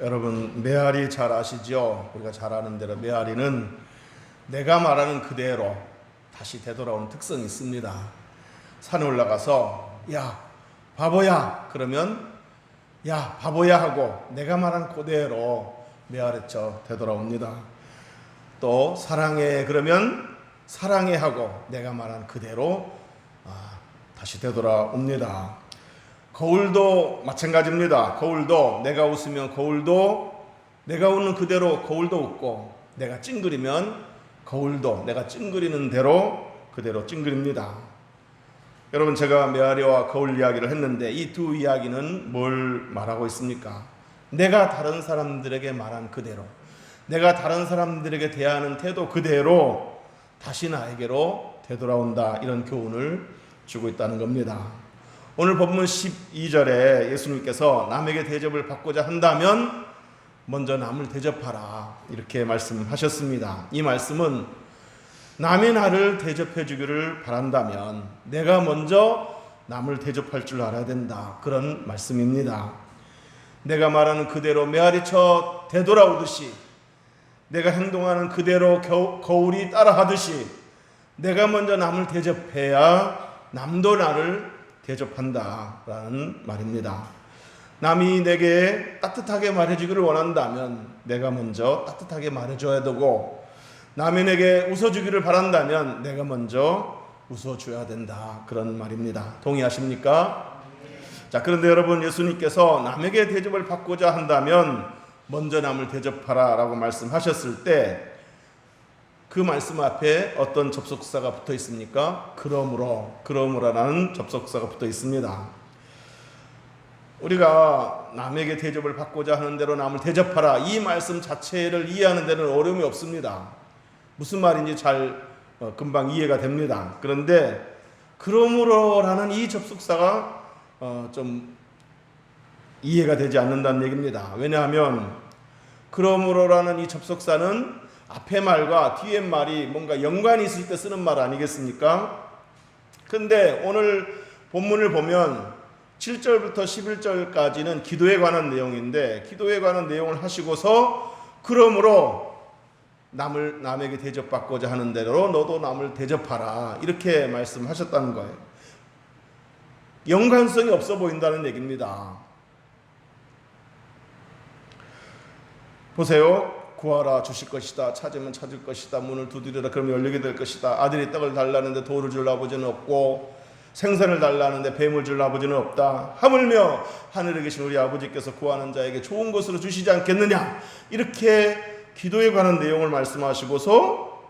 여러분 메아리 잘 아시죠? 우리가 잘 아는 대로 메아리는 내가 말하는 그대로 다시 되돌아오는 특성이 있습니다. 산에 올라가서 야 바보야 그러면 야 바보야 하고 내가 말한 그대로 메아리쳐 되돌아옵니다. 또 사랑해 그러면 사랑해 하고 내가 말한 그대로 다시 되돌아옵니다. 거울도 마찬가지입니다. 거울도 내가 웃으면 거울도 내가 웃는 그대로 거울도 웃고, 내가 찡그리면 거울도 내가 찡그리는 대로 그대로 찡그립니다. 여러분, 제가 메아리와 거울 이야기를 했는데 이 두 이야기는 뭘 말하고 있습니까? 내가 다른 사람들에게 말한 그대로, 내가 다른 사람들에게 대하는 태도 그대로 다시 나에게로 되돌아온다, 이런 교훈을 주고 있다는 겁니다. 오늘 본문 12절에 예수님께서 남에게 대접을 받고자 한다면 먼저 남을 대접하라, 이렇게 말씀하셨습니다. 이 말씀은 남이 나를 대접해 주기를 바란다면 내가 먼저 남을 대접할 줄 알아야 된다, 그런 말씀입니다. 내가 말하는 그대로 메아리쳐 되돌아오듯이, 내가 행동하는 그대로 거울이 따라하듯이 내가 먼저 남을 대접해야 남도 나를 대접한다라는 말입니다. 남이 내게 따뜻하게 말해주기를 원한다면 내가 먼저 따뜻하게 말해줘야 되고, 남이 내게 웃어주기를 바란다면 내가 먼저 웃어줘야 된다, 그런 말입니다. 동의하십니까? 자, 그런데 여러분, 예수님께서 남에게 대접을 받고자 한다면 먼저 남을 대접하라 라고 말씀하셨을 때 그 말씀 앞에 어떤 접속사가 붙어 있습니까? 그러므로라는 접속사가 붙어 있습니다. 우리가 남에게 대접을 받고자 하는 대로 남을 대접하라, 이 말씀 자체를 이해하는 데는 어려움이 없습니다. 무슨 말인지 금방 이해가 됩니다. 그런데 그러므로라는 이 접속사가 좀 이해가 되지 않는다는 얘기입니다. 왜냐하면 그러므로라는 이 접속사는 앞에 말과 뒤에 말이 뭔가 연관이 있을 때 쓰는 말 아니겠습니까? 근데 오늘 본문을 보면 7절부터 11절까지는 기도에 관한 내용인데, 기도에 관한 내용을 하시고서 그러므로 남에게 대접받고자 하는 대로 너도 남을 대접하라, 이렇게 말씀하셨다는 거예요. 연관성이 없어 보인다는 얘기입니다. 보세요. 구하라 주실 것이다, 찾으면 찾을 것이다, 문을 두드리라 그러면 열리게 될 것이다, 아들이 떡을 달라는데 돌을 줄 아버지는 없고 생선을 달라는데 뱀을 줄 아버지는 없다, 하물며 하늘에 계신 우리 아버지께서 구하는 자에게 좋은 것으로 주시지 않겠느냐, 이렇게 기도에 관한 내용을 말씀하시고서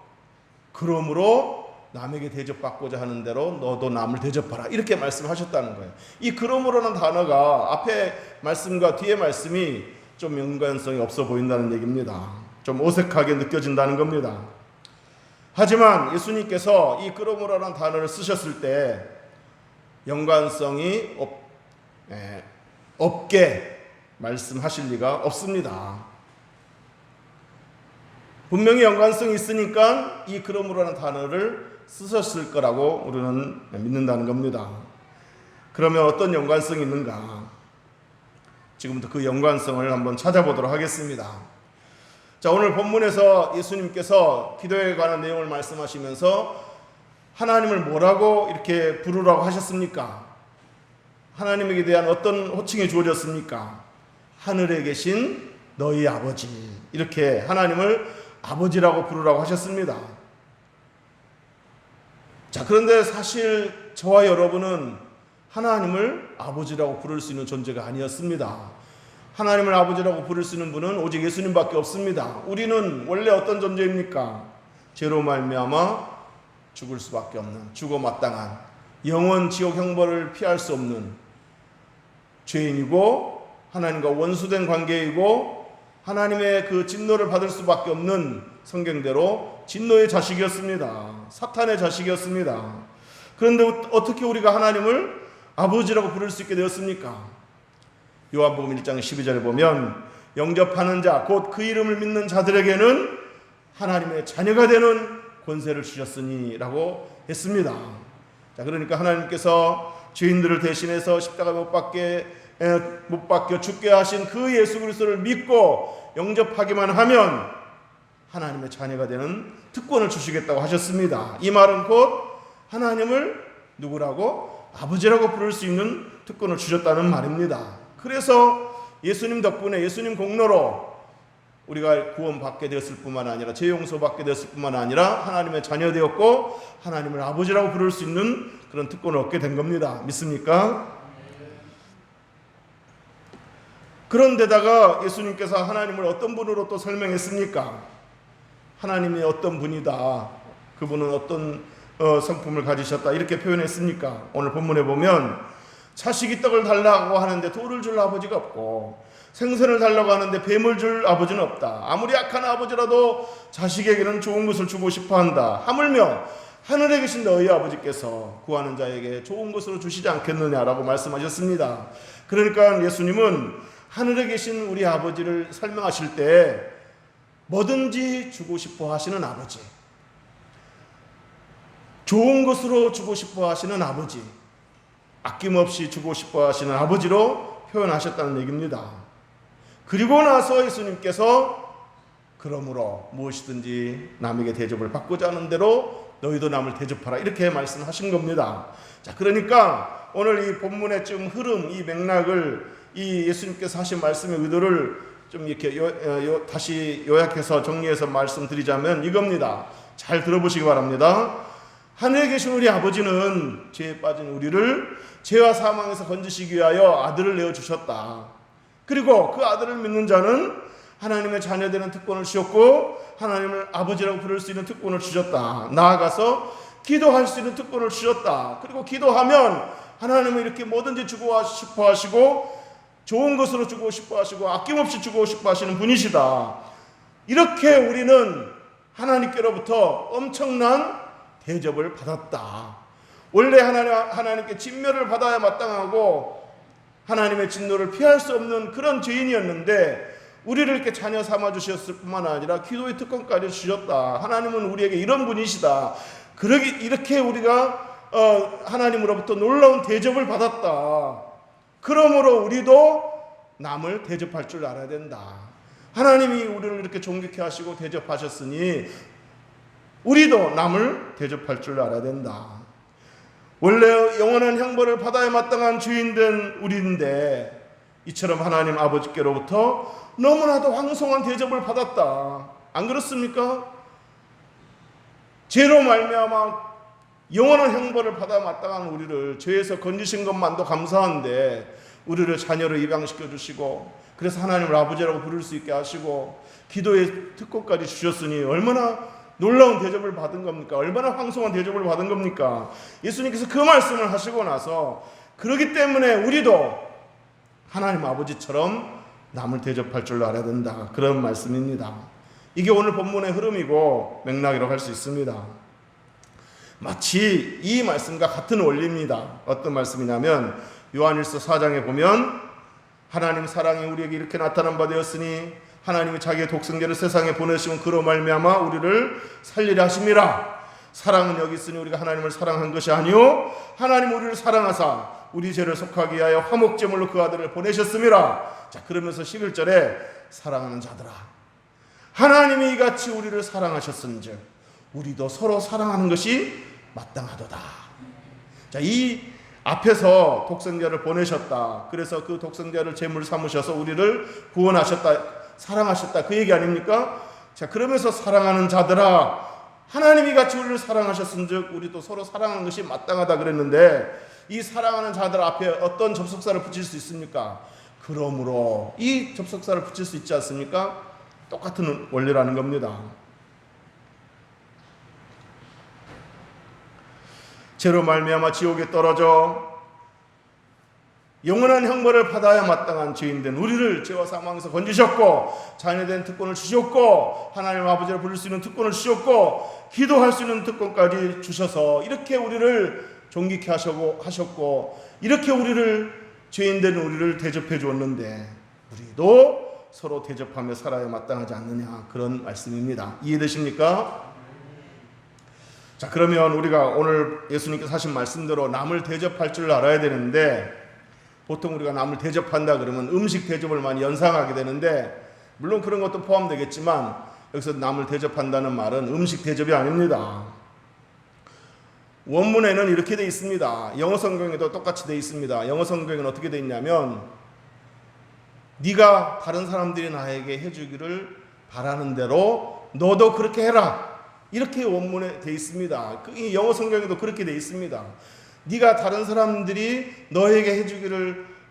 그러므로 남에게 대접받고자 하는 대로 너도 남을 대접하라, 이렇게 말씀하셨다는 거예요. 이 그러므로는 단어가 앞에 말씀과 뒤에 말씀이 좀 연관성이 없어 보인다는 얘기입니다. 좀 어색하게 느껴진다는 겁니다. 하지만 예수님께서 이 그러므로라는 단어를 쓰셨을 때 연관성이 없게 말씀하실 리가 없습니다. 분명히 연관성이 있으니까 이 그러므로라는 단어를 쓰셨을 거라고 우리는 믿는다는 겁니다. 그러면 어떤 연관성이 있는가? 지금부터 그 연관성을 한번 찾아보도록 하겠습니다. 자, 오늘 본문에서 예수님께서 기도에 관한 내용을 말씀하시면서 하나님을 뭐라고 이렇게 부르라고 하셨습니까? 하나님에게 대한 어떤 호칭이 주어졌습니까? 하늘에 계신 너희 아버지, 이렇게 하나님을 아버지라고 부르라고 하셨습니다. 자, 그런데 사실 저와 여러분은 하나님을 아버지라고 부를 수 있는 존재가 아니었습니다. 하나님을 아버지라고 부를 수 있는 분은 오직 예수님밖에 없습니다. 우리는 원래 어떤 존재입니까? 죄로 말미암아 죽을 수밖에 없는, 죽어 마땅한, 영원 지옥 형벌을 피할 수 없는 죄인이고, 하나님과 원수된 관계이고, 하나님의 그 진노를 받을 수밖에 없는, 성경대로 진노의 자식이었습니다. 사탄의 자식이었습니다. 그런데 어떻게 우리가 하나님을 아버지라고 부를 수 있게 되었습니까? 요한복음 1장 12절에 보면 영접하는 자, 곧 그 이름을 믿는 자들에게는 하나님의 자녀가 되는 권세를 주셨으니 라고 했습니다. 자, 그러니까 하나님께서 죄인들을 대신해서 십자가 못 박게 못 박혀 죽게 하신 그 예수 그리스도를 믿고 영접하기만 하면 하나님의 자녀가 되는 특권을 주시겠다고 하셨습니다. 이 말은 곧 하나님을 누구라고? 아버지라고 부를 수 있는 특권을 주셨다는 말입니다. 그래서 예수님 덕분에, 예수님 공로로 우리가 구원받게 되었을 뿐만 아니라, 죄 용서받게 되었을 뿐만 아니라 하나님의 자녀 되었고 하나님을 아버지라고 부를 수 있는 그런 특권을 얻게 된 겁니다. 믿습니까? 그런데다가 예수님께서 하나님을 어떤 분으로 또 설명했습니까? 하나님이 어떤 분이다, 그분은 어떤 성품을 가지셨다, 이렇게 표현했습니까? 오늘 본문에 보면 자식이 떡을 달라고 하는데 돌을 줄 아버지가 없고, 생선을 달라고 하는데 뱀을 줄 아버지는 없다. 아무리 악한 아버지라도 자식에게는 좋은 것을 주고 싶어 한다. 하물며 하늘에 계신 너희 아버지께서 구하는 자에게 좋은 것으로 주시지 않겠느냐라고 말씀하셨습니다. 그러니까 예수님은 하늘에 계신 우리 아버지를 설명하실 때 뭐든지 주고 싶어 하시는 아버지, 좋은 것으로 주고 싶어 하시는 아버지, 아낌없이 주고 싶어 하시는 아버지로 표현하셨다는 얘기입니다. 그리고 나서 예수님께서 그러므로 무엇이든지 남에게 대접을 받고자 하는 대로 너희도 남을 대접하라, 이렇게 말씀하신 겁니다. 자, 그러니까 오늘 이 본문의 좀 흐름, 이 맥락을, 이 예수님께서 하신 말씀의 의도를 좀 이렇게 다시 요약해서 정리해서 말씀드리자면 이겁니다. 잘 들어보시기 바랍니다. 하늘에 계신 우리 아버지는 죄에 빠진 우리를 죄와 사망에서 건지시기 위하여 아들을 내어주셨다. 그리고 그 아들을 믿는 자는 하나님의 자녀되는 특권을 주셨고 하나님을 아버지라고 부를 수 있는 특권을 주셨다. 나아가서 기도할 수 있는 특권을 주셨다. 그리고 기도하면 하나님은 이렇게 뭐든지 주고 싶어 하시고 좋은 것으로 주고 싶어 하시고 아낌없이 주고 싶어 하시는 분이시다. 이렇게 우리는 하나님께로부터 엄청난 대접을 받았다. 원래 하나님께 진멸을 받아야 마땅하고 하나님의 진노를 피할 수 없는 그런 죄인이었는데 우리를 이렇게 자녀 삼아 주셨을 뿐만 아니라 기도의 특권까지 주셨다. 하나님은 우리에게 이런 분이시다. 이렇게 우리가 하나님으로부터 놀라운 대접을 받았다. 그러므로 우리도 남을 대접할 줄 알아야 된다. 하나님이 우리를 이렇게 존귀케 하시고 대접하셨으니 우리도 남을 대접할 줄 알아야 된다. 원래 영원한 형벌을 받아야 마땅한 죄인된 우리인데 이처럼 하나님 아버지께로부터 너무나도 황송한 대접을 받았다. 안 그렇습니까? 죄로 말미암아 영원한 형벌을 받아 마땅한 우리를 죄에서 건지신 것만도 감사한데 우리를 자녀로 입양시켜 주시고 그래서 하나님을 아버지라고 부를 수 있게 하시고 기도의 특권까지 주셨으니 얼마나 놀라운 대접을 받은 겁니까? 얼마나 황송한 대접을 받은 겁니까? 예수님께서 그 말씀을 하시고 나서 그렇기 때문에 우리도 하나님 아버지처럼 남을 대접할 줄 알아야 된다. 그런 말씀입니다. 이게 오늘 본문의 흐름이고 맥락이라고 할 수 있습니다. 마치 이 말씀과 같은 원리입니다. 어떤 말씀이냐면 요한일서 4장에 보면 하나님 사랑이 우리에게 이렇게 나타난 바 되었으니 하나님이 자기의 독생자를 세상에 보내시면 그로 말미암아 우리를 살리려 하심이라. 사랑은 여기 있으니 우리가 하나님을 사랑한 것이 아니요 하나님 우리를 사랑하사 우리 죄를 속하기 위하여 화목제물로 그 아들을 보내셨음이라. 자, 그러면서 11절에 사랑하는 자들아 하나님이 이같이 우리를 사랑하셨은즉 우리도 서로 사랑하는 것이 마땅하도다. 자, 이 앞에서 독생자를 보내셨다. 그래서 그 독생자를 제물 삼으셔서 우리를 구원하셨다. 사랑하셨다. 그 얘기 아닙니까? 자, 그러면서 사랑하는 자들아 하나님이 같이 우리를 사랑하셨은즉 우리도 서로 사랑하는 것이 마땅하다 그랬는데 이 사랑하는 자들 앞에 어떤 접속사를 붙일 수 있습니까? 그러므로 이 접속사를 붙일 수 있지 않습니까? 똑같은 원리라는 겁니다. 죄로 말미암아 지옥에 떨어져 영원한 형벌을 받아야 마땅한 죄인된 우리를 죄와 사망에서 건지셨고 자녀된 특권을 주셨고 하나님 아버지를 부를 수 있는 특권을 주셨고 기도할 수 있는 특권까지 주셔서 이렇게 우리를 존귀케 하셨고 이렇게 우리를 죄인된 우리를 대접해 주었는데 우리도 서로 대접하며 살아야 마땅하지 않느냐, 그런 말씀입니다. 이해되십니까? 자, 그러면 우리가 오늘 예수님께서 하신 말씀대로 남을 대접할 줄 알아야 되는데 보통 우리가 남을 대접한다 그러면 음식 대접을 많이 연상하게 되는데, 물론 그런 것도 포함되겠지만 여기서 남을 대접한다는 말은 음식 대접이 아닙니다. 원문에는 이렇게 돼 있습니다. 영어 성경에도 똑같이 돼 있습니다. 영어 성경에는 어떻게 돼 있냐면, 네가 다른 사람들이 나에게 해주기를 바라는 대로 너도 그렇게 해라, 이렇게 원문에 돼 있습니다. 이 영어 성경에도 그렇게 돼 있습니다. 네가 다른 사람들이 너에게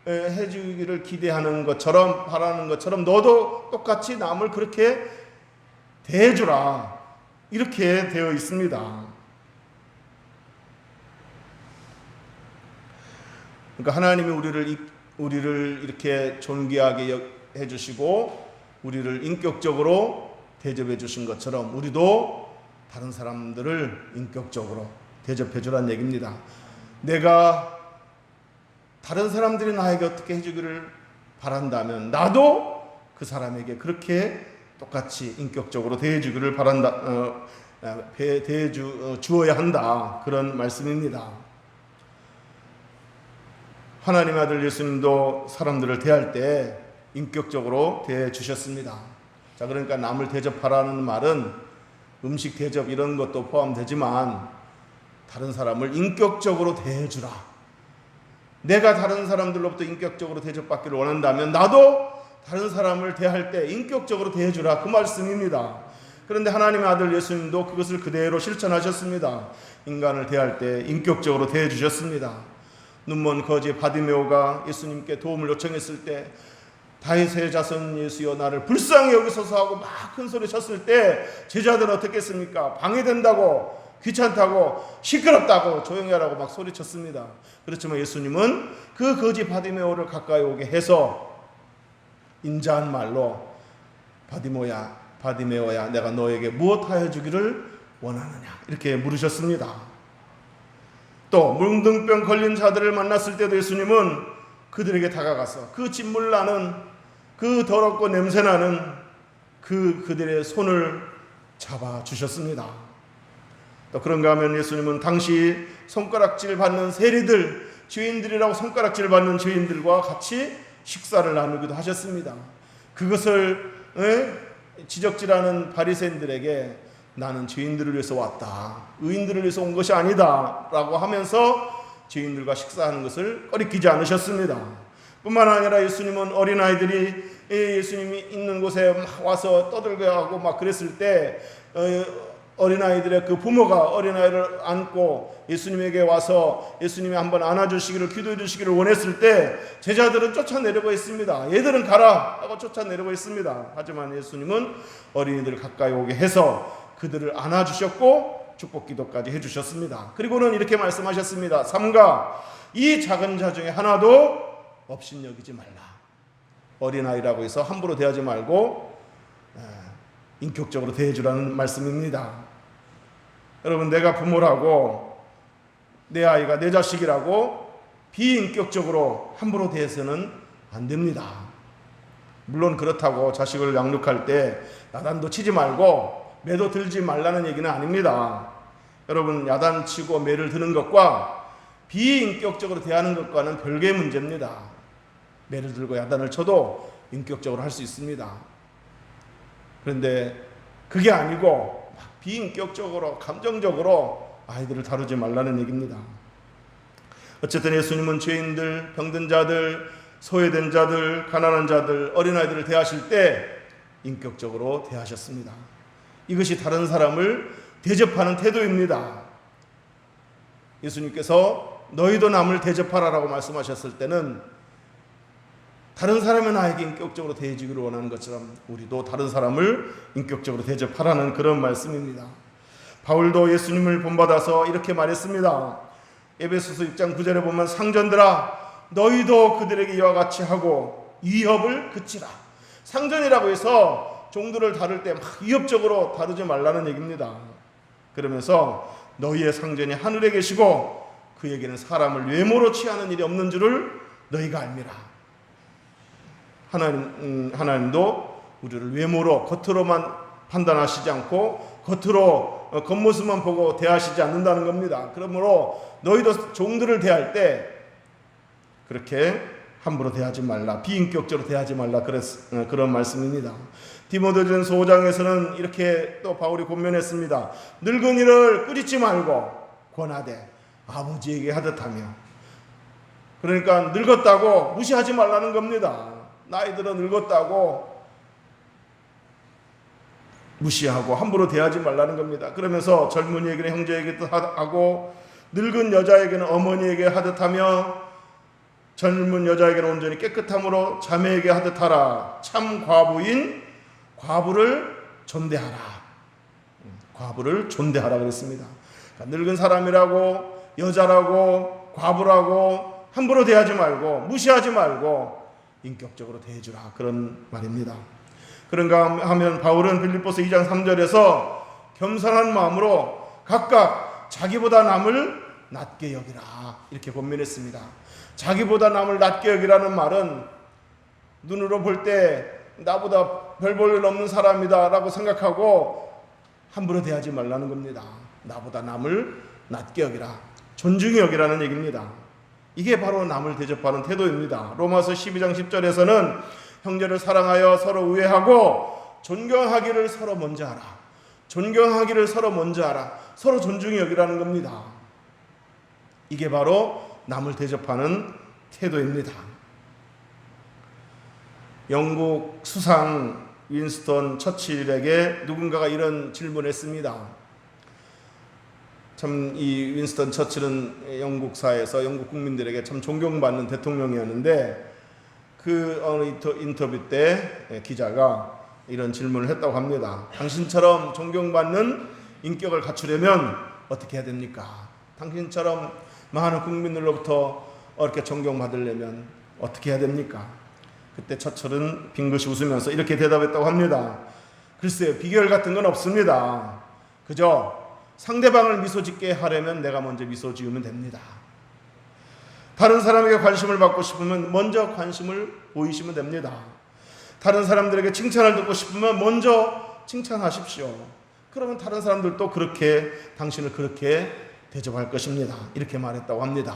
해주기를 기대하는 것처럼, 바라는 것처럼 너도 똑같이 남을 그렇게 대해주라, 이렇게 되어 있습니다. 그러니까 하나님이 우리를 이렇게 존귀하게 해주시고 우리를 인격적으로 대접해 주신 것처럼 우리도 다른 사람들을 인격적으로 대접해 주라는 얘기입니다. 내가 다른 사람들이 나에게 어떻게 해주기를 바란다면 나도 그 사람에게 그렇게 똑같이 인격적으로 대해주기를 주어야 한다, 그런 말씀입니다. 하나님의 아들 예수님도 사람들을 대할 때 인격적으로 대해 주셨습니다. 자, 그러니까 남을 대접하라는 말은 음식 대접 이런 것도 포함되지만 다른 사람을 인격적으로 대해 주라. 내가 다른 사람들로부터 인격적으로 대접받기를 원한다면 나도 다른 사람을 대할 때 인격적으로 대해 주라, 그 말씀입니다. 그런데 하나님의 아들 예수님도 그것을 그대로 실천하셨습니다. 인간을 대할 때 인격적으로 대해 주셨습니다. 눈먼 거지 바디메오가 예수님께 도움을 요청했을 때, 다윗의 자손 예수여 나를 불쌍히 여기소서 하고 막 큰 소리 쳤을 때 제자들은 어떻게 했습니까? 방해된다고, 귀찮다고, 시끄럽다고, 조용히 하라고 막 소리쳤습니다. 그렇지만 예수님은 그 거지 바디메오를 가까이 오게 해서 인자한 말로 바디메오야 내가 너에게 무엇하여 주기를 원하느냐, 이렇게 물으셨습니다. 또 문둥병 걸린 자들을 만났을 때도 예수님은 그들에게 다가가서 그 진물 나는, 그 더럽고 냄새나는 그들의 손을 잡아주셨습니다. 또 그런가 하면 예수님은 당시 손가락질 받는 세리들, 죄인들이라고 손가락질 받는 죄인들과 같이 식사를 나누기도 하셨습니다. 그것을 지적질하는 바리새인들에게 나는 죄인들을 위해서 왔다, 의인들을 위해서 온 것이 아니다 라고 하면서 죄인들과 식사하는 것을 꺼리끼지 않으셨습니다. 뿐만 아니라 예수님은 어린아이들이 예수님이 있는 곳에 막 와서 떠들게 하고 막 그랬을 때 어린아이들의 그 부모가 어린아이를 안고 예수님에게 와서 예수님이 한번 안아주시기를, 기도해 주시기를 원했을 때 제자들은 쫓아내려고 했습니다. 얘들은 가라 하고 쫓아내려고 했습니다. 하지만 예수님은 어린이들을 가까이 오게 해서 그들을 안아주셨고 축복 기도까지 해주셨습니다. 그리고는 이렇게 말씀하셨습니다. 삼가 이 작은 자 중에 하나도 업신여기지 말라. 어린아이라고 해서 함부로 대하지 말고 인격적으로 대해주라는 말씀입니다. 여러분, 내가 부모라고 내 아이가 내 자식이라고 비인격적으로 함부로 대해서는 안 됩니다. 물론 그렇다고 자식을 양육할 때 야단도 치지 말고 매도 들지 말라는 얘기는 아닙니다. 여러분, 야단치고 매를 드는 것과 비인격적으로 대하는 것과는 별개의 문제입니다. 매를 들고 야단을 쳐도 인격적으로 할 수 있습니다. 그런데 그게 아니고 비인격적으로, 감정적으로 아이들을 다루지 말라는 얘기입니다. 어쨌든 예수님은 죄인들, 병든 자들, 소외된 자들, 가난한 자들, 어린아이들을 대하실 때 인격적으로 대하셨습니다. 이것이 다른 사람을 대접하는 태도입니다. 예수님께서 너희도 남을 대접하라라고 말씀하셨을 때는 다른 사람의 나에게 인격적으로 대해주기를 원하는 것처럼 우리도 다른 사람을 인격적으로 대접하라는 그런 말씀입니다. 바울도 예수님을 본받아서 이렇게 말했습니다. 에베소서 6장 9절에 보면 상전들아 너희도 그들에게 이와 같이 하고 위협을 그치라. 상전이라고 해서 종들을 다룰 때 막 위협적으로 다루지 말라는 얘기입니다. 그러면서 너희의 상전이 하늘에 계시고 그에게는 사람을 외모로 취하는 일이 없는 줄을 너희가 알미라. 하나님도 우리를 외모로, 겉으로만 판단하시지 않고 겉으로 겉모습만 보고 대하시지 않는다는 겁니다. 그러므로 너희도 종들을 대할 때 그렇게 함부로 대하지 말라, 비인격적으로 대하지 말라, 그런 말씀입니다. 디모데전서 5장에서는 이렇게 또 바울이 권면했습니다. 늙은이를 꾸짖지 말고 권하되 아버지에게 하듯하며. 그러니까 늙었다고 무시하지 말라는 겁니다. 나이 들어 늙었다고 무시하고 함부로 대하지 말라는 겁니다. 그러면서 젊은이에게는 형제에게도 하고 늙은 여자에게는 어머니에게 하듯하며 젊은 여자에게는 온전히 깨끗함으로 자매에게 하듯하라. 참 과부인 과부를 존대하라. 과부를 존대하라 그랬습니다. 그러니까 늙은 사람이라고 여자라고 과부라고 함부로 대하지 말고 무시하지 말고 인격적으로 대해주라, 그런 말입니다. 그런가 하면 바울은 빌립보서 2장 3절에서 겸손한 마음으로 각각 자기보다 남을 낮게 여기라, 이렇게 권면했습니다. 자기보다 남을 낮게 여기라는 말은 눈으로 볼 때 나보다 별 볼 일 없는 사람이다 라고 생각하고 함부로 대하지 말라는 겁니다. 나보다 남을 낮게 여기라, 존중히 여기라는 얘기입니다. 이게 바로 남을 대접하는 태도입니다. 로마서 12장 10절에서는 형제를 사랑하여 서로 우애하고 존경하기를 서로 먼저 하라. 존경하기를 서로 먼저 하라. 서로 존중히 여기라는 겁니다. 이게 바로 남을 대접하는 태도입니다. 영국 수상 윈스턴 처칠에게 누군가가 이런 질문을 했습니다. 참 이 윈스턴 처칠은 영국사에서 영국 국민들에게 참 존경받는 대통령이었는데 그 어느 인터뷰 때 기자가 이런 질문을 했다고 합니다. 당신처럼 존경받는 인격을 갖추려면 어떻게 해야 됩니까? 당신처럼 많은 국민들로부터 이렇게 존경받으려면 어떻게 해야 됩니까? 그때 처철은 빙긋이 웃으면서 이렇게 대답했다고 합니다. 글쎄요, 비결 같은 건 없습니다. 그저 상대방을 미소 짓게 하려면 내가 먼저 미소 지으면 됩니다. 다른 사람에게 관심을 받고 싶으면 먼저 관심을 보이시면 됩니다. 다른 사람들에게 칭찬을 듣고 싶으면 먼저 칭찬하십시오. 그러면 다른 사람들도 그렇게 당신을 그렇게 대접할 것입니다. 이렇게 말했다고 합니다.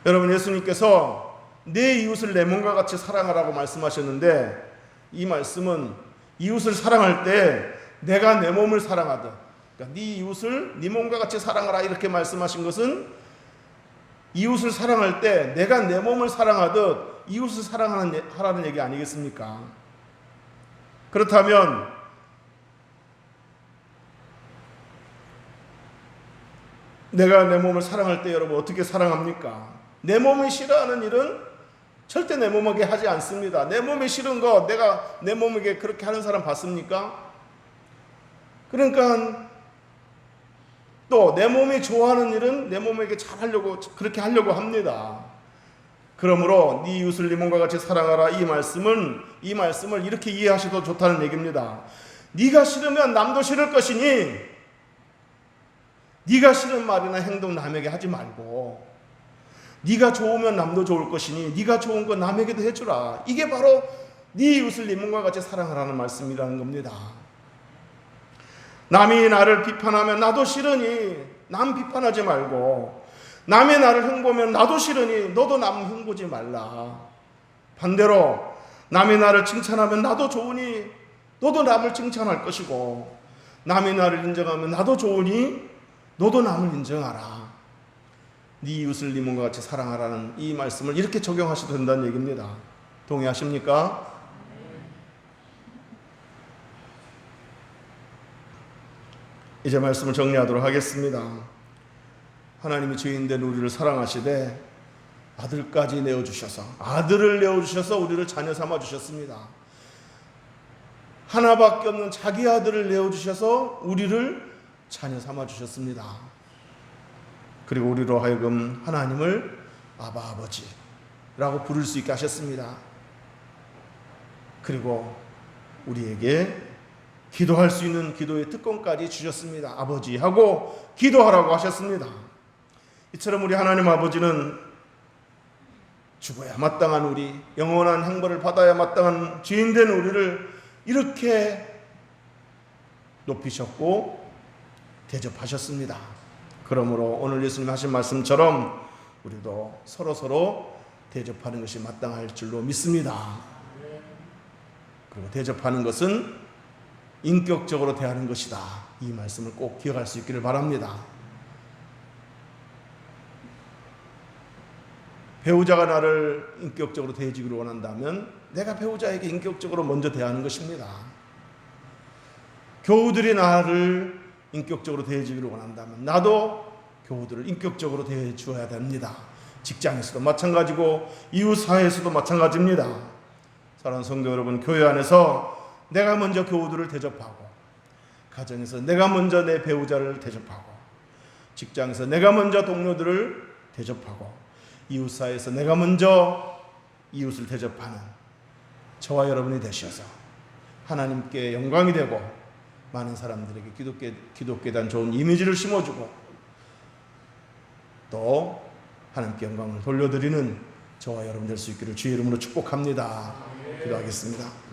여러분, 예수님께서 내 이웃을 내 몸과 같이 사랑하라고 말씀하셨는데 이 말씀은 이웃을 사랑할 때 내가 내 몸을 사랑하듯, 그러니까 네 이웃을 네 몸과 같이 사랑하라 이렇게 말씀하신 것은 이웃을 사랑할 때 내가 내 몸을 사랑하듯 이웃을 사랑하라는 얘기 아니겠습니까? 그렇다면 내가 내 몸을 사랑할 때 여러분 어떻게 사랑합니까? 내 몸이 싫어하는 일은 절대 내 몸에게 하지 않습니다. 내 몸이 싫은 거 내가 내 몸에게 그렇게 하는 사람 봤습니까? 그러니까 또 내 몸이 좋아하는 일은 내 몸에게 잘하려고 그렇게 하려고 합니다. 그러므로 네 이웃을 네 몸과 같이 사랑하라 이 말씀을 이렇게 이해하셔도 좋다는 얘기입니다. 네가 싫으면 남도 싫을 것이니 네가 싫은 말이나 행동 남에게 하지 말고 네가 좋으면 남도 좋을 것이니 네가 좋은 거 남에게도 해주라. 이게 바로 네 이웃을 네 몸과 같이 사랑하라는 말씀이라는 겁니다. 남이 나를 비판하면 나도 싫으니 남 비판하지 말고 남이 나를 흉보면 나도 싫으니 너도 남 흉보지 말라. 반대로 남이 나를 칭찬하면 나도 좋으니 너도 남을 칭찬할 것이고 남이 나를 인정하면 나도 좋으니 너도 남을 인정하라. 네 이웃을 네 몸과 같이 사랑하라는 이 말씀을 이렇게 적용하셔도 된다는 얘기입니다. 동의하십니까? 이제 말씀을 정리하도록 하겠습니다. 하나님이 죄인된 우리를 사랑하시되 아들까지 내어주셔서 아들을 내어주셔서 우리를 자녀 삼아주셨습니다. 하나밖에 없는 자기 아들을 내어주셔서 우리를 자녀 삼아주셨습니다. 그리고 우리로 하여금 하나님을 아바 아버지라고 부를 수 있게 하셨습니다. 그리고 우리에게 기도할 수 있는 기도의 특권까지 주셨습니다. 아버지 하고 기도하라고 하셨습니다. 이처럼 우리 하나님 아버지는 죽어야 마땅한 우리, 영원한 형벌을 받아야 마땅한 죄인된 우리를 이렇게 높이셨고 대접하셨습니다. 그러므로 오늘 예수님 하신 말씀처럼 우리도 서로 대접하는 것이 마땅할 줄로 믿습니다. 그리고 대접하는 것은 인격적으로 대하는 것이다. 이 말씀을 꼭 기억할 수 있기를 바랍니다. 배우자가 나를 인격적으로 대해주기를 원한다면 내가 배우자에게 인격적으로 먼저 대하는 것입니다. 교우들이 나를 인격적으로 대해주기를 원한다면 나도 교우들을 인격적으로 대해 주어야 됩니다. 직장에서도 마찬가지고 이웃 사회에서도 마찬가지입니다. 사랑하는 성도 여러분, 교회 안에서 내가 먼저 교우들을 대접하고, 가정에서 내가 먼저 내 배우자를 대접하고, 직장에서 내가 먼저 동료들을 대접하고, 이웃 사회에서 내가 먼저 이웃을 대접하는 저와 여러분이 되셔서 하나님께 영광이 되고 많은 사람들에게 기독교에 대한 좋은 이미지를 심어주고 또 하나님께 영광을 돌려드리는 저와 여러분 될 수 있기를 주의 이름으로 축복합니다. 기도하겠습니다.